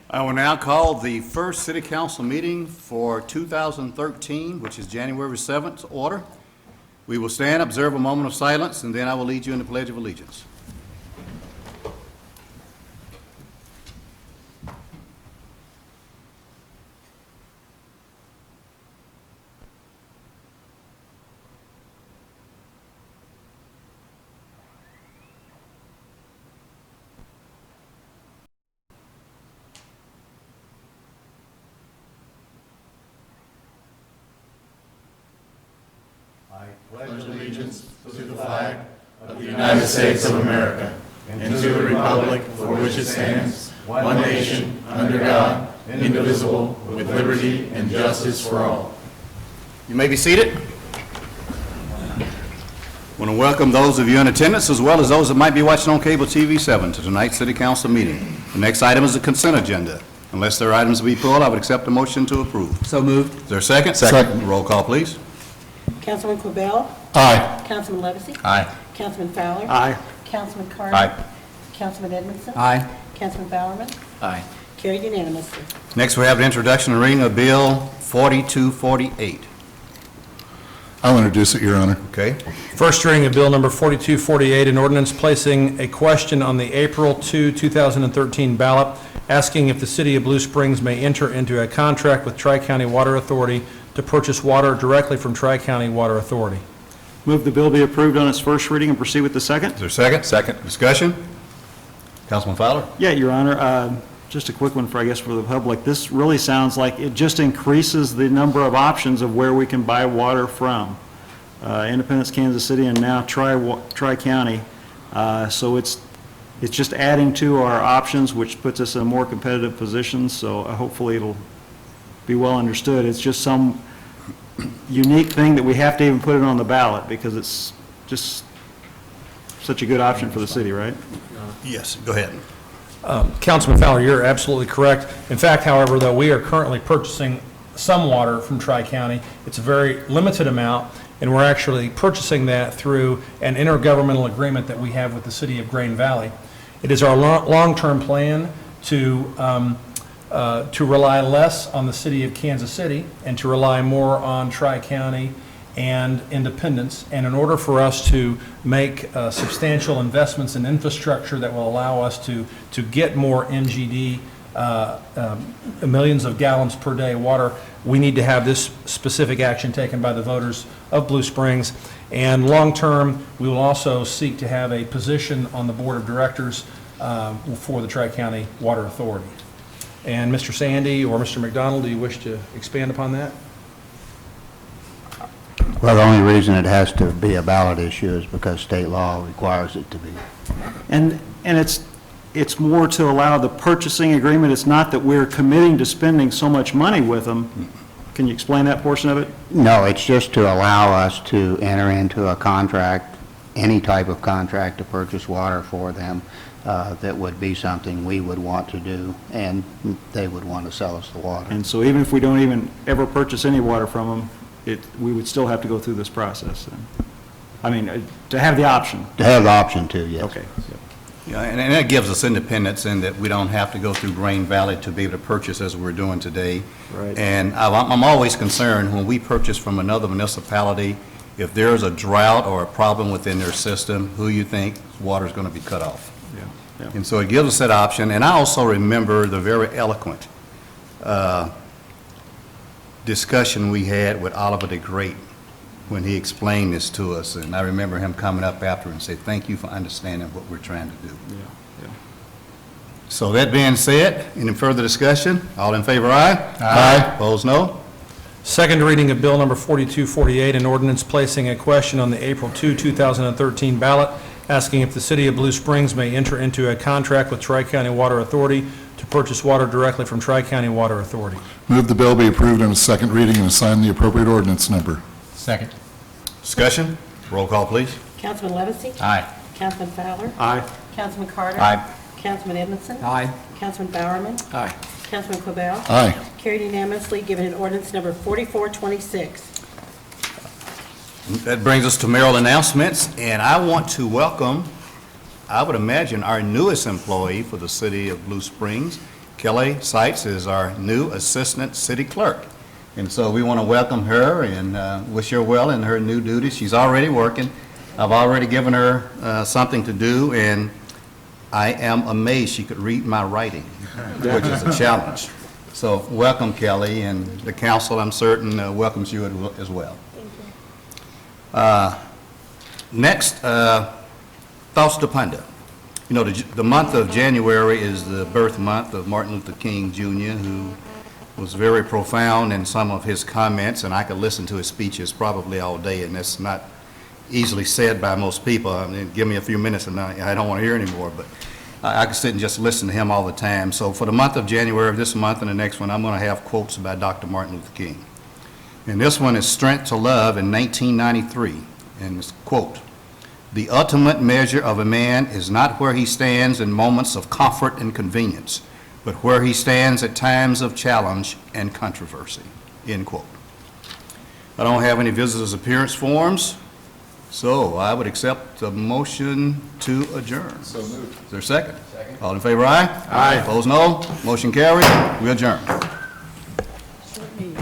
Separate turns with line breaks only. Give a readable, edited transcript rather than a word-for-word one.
I will now call the first City Council meeting for 2013, which is January 7th, to order. We will stand, observe a moment of silence, and then I will lead you in the Pledge of Allegiance.
Pledge allegiance to the flag of the United States of America and to the republic for which it stands, one nation, under God, indivisible, with liberty and justice for all.
You may be seated. I want to welcome those of you in attendance as well as those that might be watching on Cable TV 7 to tonight's City Council meeting. The next item is the consent agenda. Unless there are items to be pulled, I would accept a motion to approve.
So moved.
Is there a second?
Second.
Roll call, please.
Councilman Quibell?
Aye.
Councilman Levesey?
Aye.
Councilman Fowler?
Aye.
Councilman Carter?
Aye.
Councilman Edmondson?
Aye.
Councilman Bowerman?
Aye.
Carried unanimously.
Next, we have the introduction and reading of Bill 4248.
I'll introduce it, Your Honor.
Okay?
First reading of Bill Number 4248, an ordinance placing a question on the April 2, 2013 ballot, asking if the City of Blue Springs may enter into a contract with Tri-County Water Authority to purchase water directly from Tri-County Water Authority.
Move the bill be approved on its first reading and proceed with the second.
Is there a second? Second. Discussion? Councilman Fowler?
Yeah, Your Honor, just a quick one for the public. This really sounds like it just increases the number of options of where we can buy water from. Independence, Kansas City, and now Tri-County. So it's just adding to our options, which puts us in a more competitive position, so hopefully it'll be well understood. It's just some unique thing that we have to even put it on the ballot because it's just such a good option for the city, right?
Yes, go ahead.
Councilman Fowler, you're absolutely correct. In fact, however, though, we are currently purchasing some water from Tri-County. It's a very limited amount, and we're actually purchasing that through an intergovernmental agreement that we have with the City of Grain Valley. It is our long-term plan to rely less on the City of Kansas City and to rely more on Tri-County and Independence. And in order for us to make substantial investments in infrastructure that will allow us to get more NGD, millions of gallons per day water, we need to have this specific action taken by the voters of Blue Springs. And long-term, we will also seek to have a position on the Board of Directors for the Tri-County Water Authority. And Mr. Sandy or Mr. McDonald, do you wish to expand upon that?
Well, the only reason it has to be a ballot issue is because state law requires it to be.
And it's more to allow the purchasing agreement. It's not that we're committing to spending so much money with them. Can you explain that portion of it?
No, it's just to allow us to enter into a contract, any type of contract to purchase water for them. That would be something we would want to do, and they would want to sell us the water.
And so even if we don't even ever purchase any water from them, we would still have to go through this process. I mean, to have the option.
To have the option to, yes.
Okay.
Yeah, and that gives us independence in that we don't have to go through Grain Valley to be able to purchase as we're doing today.
Right.
And I'm always concerned when we purchase from another municipality, if there's a drought or a problem within their system, who you think water is going to be cut off.
Yeah.
And so it gives us that option. And I also remember the very eloquent discussion we had with Oliver the Great when he explained this to us. And I remember him coming up after and say, thank you for understanding what we're trying to do.
Yeah.
So that being said, any further discussion? All in favor, aye? Aye. Opposed, no?
Second reading of Bill Number 4248, an ordinance placing a question on the April 2, 2013 ballot, asking if the City of Blue Springs may enter into a contract with Tri-County Water Authority to purchase water directly from Tri-County Water Authority.
Move the bill be approved on its second reading and assign the appropriate ordinance number.
Second.
Discussion? Roll call, please.
Councilman Levesey?
Aye.
Councilman Fowler?
Aye.
Councilman Carter?
Aye.
Councilman Edmondson?
Aye.
Councilman Bowerman?
Aye.
Councilman Quibell?
Aye.
Carried unanimously, given an ordinance number 4426.
That brings us to mayoral announcements, and I want to welcome I would imagine, our newest employee for the city of Blue Springs. Kelly Seitz is our new Assistant City Clerk. And so we want to welcome her and wish her well in her new duties. She's already working. I've already given her something to do, and I am amazed she could read my writing, which is a challenge. So welcome, Kelly, and the council, I'm certain, welcomes you as well. Next, thoughts to ponder. You know, the month of January is the birth month of Martin Luther King Jr., who was very profound in some of his comments, and I could listen to his speeches probably all day, and that's not easily said by most people. I mean, give me a few minutes and I don't want to hear anymore, but I could sit and just listen to him all the time. So for the month of January, this month and the next one, I'm going to have quotes by Dr. Martin Luther King. And this one is Strength to Love in 1993, and it's, quote, "The ultimate measure of a man is not where he stands in moments of comfort and convenience, but where he stands at times of challenge and controversy," end quote. I don't have any visitors' appearance forms, so I would accept the motion to adjourn. So moved. Is there a second? Second. All in favor, aye? Aye. Opposed, no. Motion carried. We adjourn.
Short meeting.